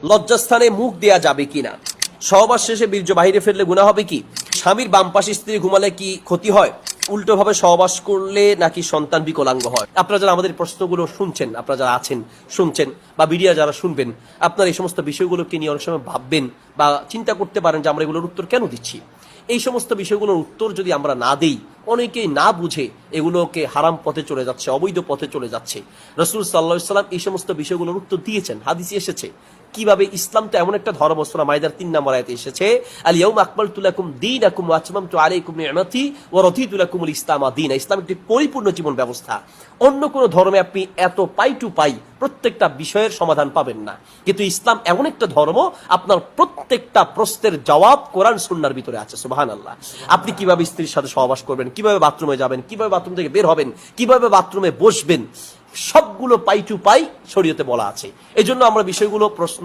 লজ্জাস্থানে মুখ দেয়া যাবে কিনা, সহবাস শেষে বীর্য বাহিরে ফেললে গুনাহ হবে কি, স্বামীর বাম পাশে স্ত্রী ঘুমালে কি ক্ষতি হয়, উল্টোভাবে সহবাস করলে নাকি সন্তান বিকলাঙ্গ হয়। আপনারা যারা আমাদের প্রশ্নগুলো শুনছেন, আপনারা যারা আছেন শুনছেন, বা মিডিয়া যারা শুনবেন, আপনারা এই সমস্ত বিষয়গুলোকে নিয়ে অনেক সময় ভাববেন বা চিন্তা করতে পারেন যে আমরা এগুলোর উত্তর কেন দিচ্ছি। এই সমস্ত বিষয়গুলোর উত্তর যদি আমরা না দেই, অনেকেই না বুঝে এগুলোকে হারাম পথে চলে যাচ্ছে, অবৈধ পথে চলে যাচ্ছে। রাসূল সাল্লাল্লাহু আলাইহি ওয়াসাল্লাম এই সমস্ত বিষয়গুলোর উত্তর দিয়েছেন, হাদিসে এসেছে কিভাবে ইসলাম তো এমন একটা ধর্ম। সূরা মাইদার 3 নম্বর আয়াতে এসেছে, আল ইয়াউমা আকমালতু লাকুম দীনাকুম ওয়া আতমামতু আলাইকুম নি'মাতি ওয়া রাদিতু লাকুমুল ইসলাম দীনা। ইসলাম একটি পরিপূর্ণ জীবন ব্যবস্থা। অন্য কোন ধর্মে আপনি এত পাই টু পাই প্রত্যেকটা বিষয়ের সমাধান পাবেন না, কিন্তু ইসলাম এমন একটা ধর্ম আপনার প্রত্যেকটা প্রশ্নের জবাব কোরআন সুন্নাহর ভিতরে আছে। সুবহানাল্লাহ। আপনি কিভাবে স্ত্রীর সাথে সহবাস করবেন, কিভাবে বাথরুমে যাবেন, কিভাবে বাথরুম থেকে বের হবেন, কিভাবে বাথরুমে বসবেন, সবগুলো পাই টু পাই শরীয়তে বলা আছে। এজন্য আমরা বিষয়গুলো প্রশ্ন